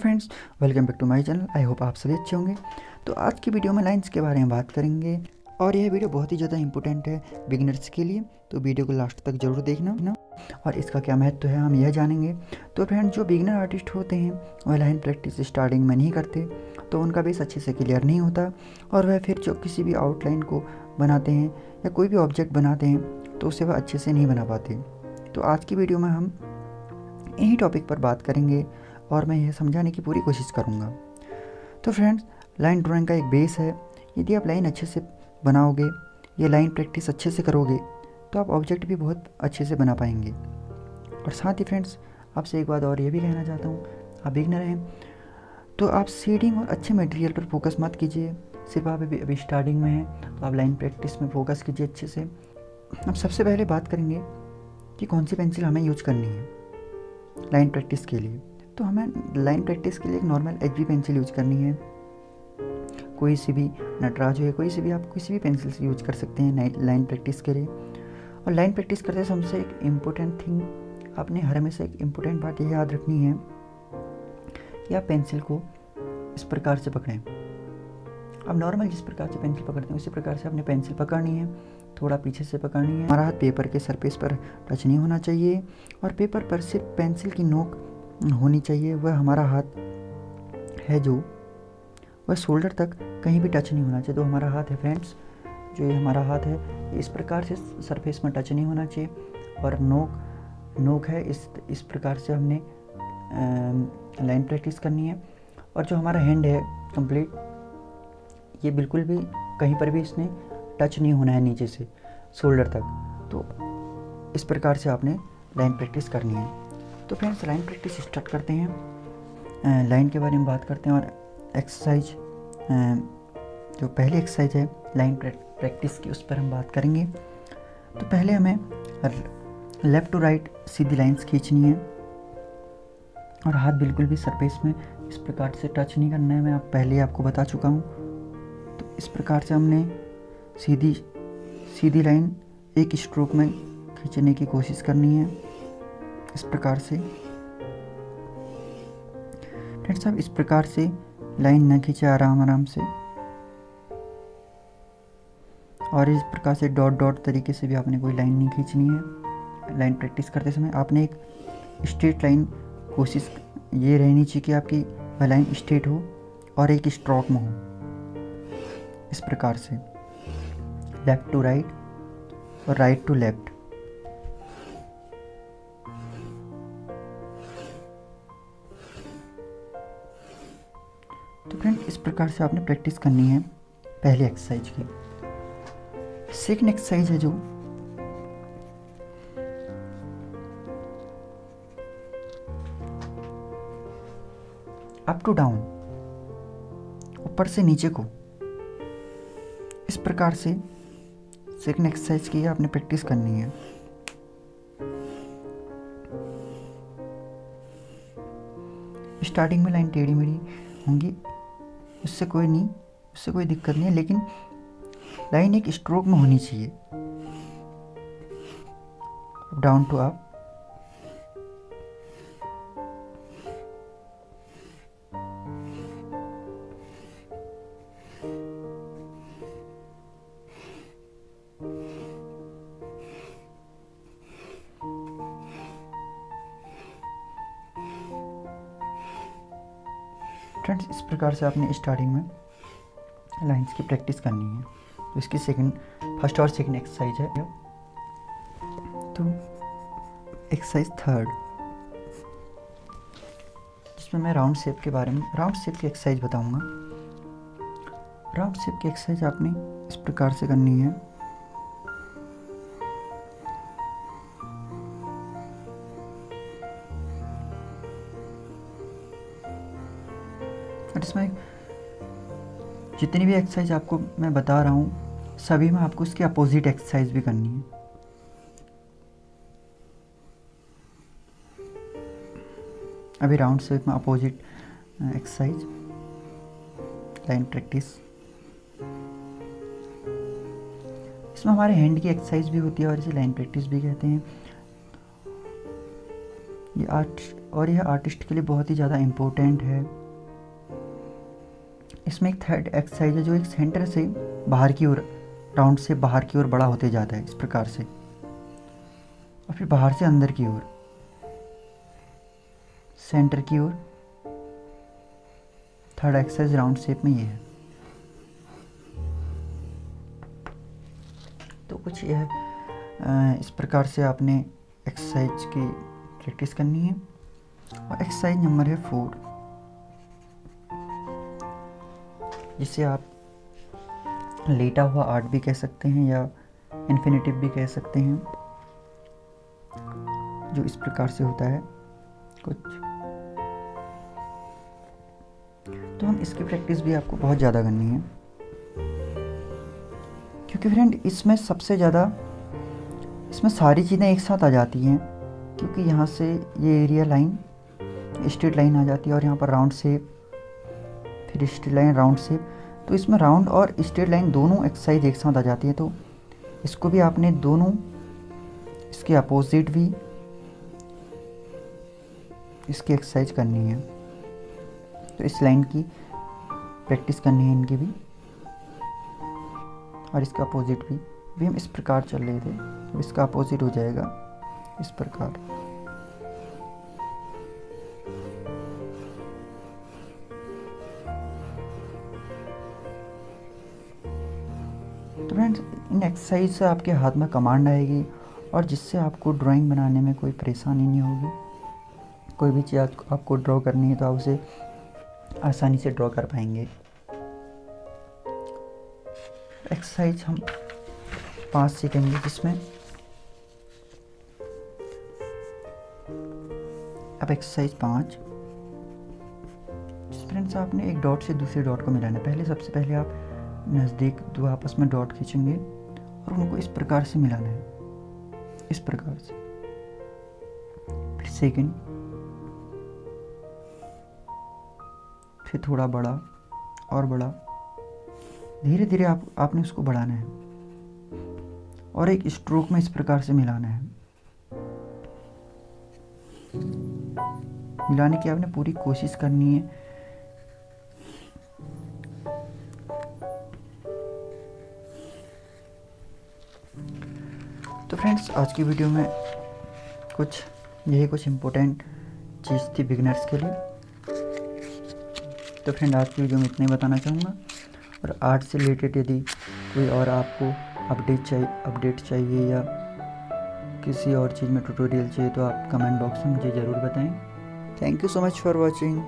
Friends, welcome back to my channel. I hope आप सभी अच्छे होंगे। तो आज की वीडियो में लाइंस के बारे में बात करेंगे और यह वीडियो बहुत ही ज़्यादा इंपॉर्टेंट है बिगिनर्स के लिए, तो वीडियो को लास्ट तक जरूर देखना और इसका क्या महत्व है हम यह जानेंगे। तो फ्रेंड्स, जो बिगिनर आर्टिस्ट होते हैं वह लाइन प्रैक्टिस स्टार्टिंग में नहीं करते तो उनका बेस अच्छे से क्लियर नहीं होता और वह फिर जो किसी भी आउटलाइन को बनाते हैं या कोई भी ऑब्जेक्ट बनाते हैं तो उसे वह अच्छे से नहीं बना पाते। तो आज की वीडियो में हम इन्हीं टॉपिक पर बात करेंगे और मैं यह समझाने की पूरी कोशिश करूंगा। तो फ्रेंड्स, लाइन ड्राइंग का एक बेस है। यदि आप लाइन अच्छे से बनाओगे या लाइन प्रैक्टिस अच्छे से करोगे तो आप ऑब्जेक्ट भी बहुत अच्छे से बना पाएंगे। और साथ ही फ्रेंड्स, आपसे एक बात और ये भी कहना चाहता हूँ, आप बिगिनर हैं तो आप सीडिंग और अच्छे मटेरियल पर फोकस मत कीजिए। सिर्फ आप अभी स्टार्टिंग में हैं तो आप लाइन प्रैक्टिस में फोकस कीजिए अच्छे से। अब सबसे पहले बात करेंगे कि कौन सी पेंसिल हमें यूज करनी है लाइन प्रैक्टिस के लिए। तो हमें लाइन प्रैक्टिस के लिए एक नॉर्मल HB पेंसिल यूज करनी है। कोई सी भी नटराज हो या कोई सी भी, आप किसी भी पेंसिल से यूज कर सकते हैं लाइन प्रैक्टिस के लिए। और लाइन प्रैक्टिस करते समय हमसे एक इम्पोर्टेंट थिंग, आपने हमेशा एक इम्पोर्टेंट बात यह याद रखनी है कि आप पेंसिल को इस प्रकार से पकड़ें। अब नॉर्मल जिस प्रकार से पेंसिल पकड़ते हैं उसी प्रकार से आपने पेंसिल पकड़नी है, थोड़ा पीछे से पकड़नी है। हमारा हाथ पेपर के सरफेस पर टच नहीं होना चाहिए और पेपर पर सिर्फ पेंसिल की नोक होनी चाहिए। वह हमारा हाथ है जो वह शोल्डर तक कहीं भी टच नहीं होना चाहिए। तो हमारा हाथ है फ्रेंड्स, जो ये हमारा हाथ है इस प्रकार से सरफेस में टच नहीं होना चाहिए और नोक है इस प्रकार से हमने लाइन प्रैक्टिस करनी है। और जो हमारा हैंड है कंप्लीट, ये बिल्कुल भी कहीं पर भी इसने टच नहीं होना है नीचे से शोल्डर तक। तो इस प्रकार से आपने लाइन प्रैक्टिस करनी है। तो फ्रेंड्स, लाइन प्रैक्टिस स्टार्ट करते हैं। लाइन के बारे में बात करते हैं और एक्सरसाइज, जो पहली एक्सरसाइज है लाइन प्रैक्टिस की, उस पर हम बात करेंगे। तो पहले हमें लेफ़्ट टू राइट सीधी लाइंस खींचनी है और हाथ बिल्कुल भी सरफेस में इस प्रकार से टच नहीं करना है। मैं पहले आपको बता चुका हूँ। तो इस प्रकार से हमने सीधी लाइन एक स्ट्रोक में खींचने की कोशिश करनी है, इस प्रकार से। फ्रेंड्स साहब, इस प्रकार से लाइन न खींचे, आराम से। और इस प्रकार से डॉट तरीके से भी आपने कोई लाइन नहीं खींचनी है। लाइन प्रैक्टिस करते समय आपने एक स्ट्रेट लाइन कोशिश ये रहनी चाहिए कि आपकी वह लाइन स्ट्रेट हो और एक स्ट्रोक में हो, इस प्रकार से लेफ्ट टू राइट और राइट टू लेफ्ट। तो फ्रेंड, इस प्रकार से आपने प्रैक्टिस करनी है पहली एक्सरसाइज की। सेकंड एक्सरसाइज है जो अप टू डाउन, ऊपर से नीचे को, इस प्रकार से सेकंड एक्सरसाइज की आपने प्रैक्टिस करनी है। स्टार्टिंग में लाइन टेढ़ी मेढ़ी होंगी, उससे कोई दिक्कत नहीं है, लेकिन लाइन एक स्ट्रोक में होनी चाहिए, डाउन टू अप। फ्रेंड्स, इस प्रकार से आपने स्टार्टिंग में लाइंस की प्रैक्टिस करनी है। तो इसकी फर्स्ट और सेकंड एक्सरसाइज है। तो एक्सरसाइज थर्ड, जिसमें मैं राउंड शेप की एक्सरसाइज बताऊंगा। राउंड शेप की एक्सरसाइज आपने इस प्रकार से करनी है। और इसमें जितनी भी एक्सरसाइज आपको मैं बता रहा हूँ सभी में आपको इसकी अपोजिट एक्सरसाइज भी करनी है। अभी राउंड शेप में अपोजिट एक्सरसाइज लाइन प्रैक्टिस, इसमें हमारे हैंड की एक्सरसाइज भी होती है और इसे लाइन प्रैक्टिस भी कहते हैं। यह आर्टिस्ट के लिए बहुत ही ज़्यादा इम्पोर्टेंट है। इसमें एक थर्ड एक्सरसाइज है जो एक सेंटर से बाहर की ओर, राउंड से बाहर की ओर बड़ा होते जाता है इस प्रकार से, और फिर बाहर से अंदर की ओर, सेंटर की ओर। थर्ड एक्सरसाइज राउंड शेप में ये है। तो कुछ यह इस प्रकार से आपने एक्सरसाइज की प्रैक्टिस करनी है। और एक्सरसाइज नंबर है 4, जिसे आप लेटा हुआ आर्ट भी कह सकते हैं या इन्फिनिटिव भी कह सकते हैं, जो इस प्रकार से होता है कुछ। तो हम इसकी प्रैक्टिस भी आपको बहुत ज़्यादा करनी है, क्योंकि फ्रेंड इसमें सबसे ज़्यादा, इसमें सारी चीज़ें एक साथ आ जाती हैं, क्योंकि यहाँ से ये एरिया लाइन, स्ट्रेट लाइन आ जाती है, और यहाँ पर राउंड शेप, फिर स्ट्रेट लाइन, राउंड शेप। तो इसमें राउंड और स्ट्रेट लाइन दोनों एक्सरसाइज एक साथ आ जाती है। तो इसको भी आपने दोनों, इसके अपोजिट भी इसकी एक्सरसाइज करनी है। तो इस लाइन की प्रैक्टिस करनी है, इनकी भी, और इसका अपोजिट भी हम इस प्रकार चल रहे थे, तो इसका अपोजिट हो जाएगा इस प्रकार। तो फ्रेंड्स, इन एक्सरसाइज से आपके हाथ में कमांड आएगी, और जिससे आपको ड्राइंग बनाने में कोई परेशानी नहीं होगी। कोई भी चीज़ आपको ड्रॉ करनी है तो आप उसे आसानी से ड्रॉ कर पाएंगे। एक्सरसाइज हम 5 सीखेंगे, जिसमें अब एक्सरसाइज 5, फ्रेंड्स आपने एक डॉट से दूसरे डॉट को मिलाना है। पहले, सबसे पहले आप नज़दीक दो आपस में डॉट खींचेंगे और उनको इस प्रकार से मिलाना है, इस प्रकार से। फिर सेकंड, फिर थोड़ा बड़ा और बड़ा, धीरे धीरे आपने उसको बढ़ाना है, और एक स्ट्रोक में इस प्रकार से मिलाना है। मिलाने की आपने पूरी कोशिश करनी है। तो फ्रेंड्स, आज की वीडियो में कुछ इम्पोर्टेंट चीज़ थी बिगिनर्स के लिए। तो फ्रेंड, आज की वीडियो में इतना ही बताना चाहूँगा। और आर्ट से रिलेटेड यदि कोई और आपको अपडेट चाहिए या किसी और चीज़ में ट्यूटोरियल चाहिए, तो आप कमेंट बॉक्स में मुझे ज़रूर बताएं। Thank you so much for watching.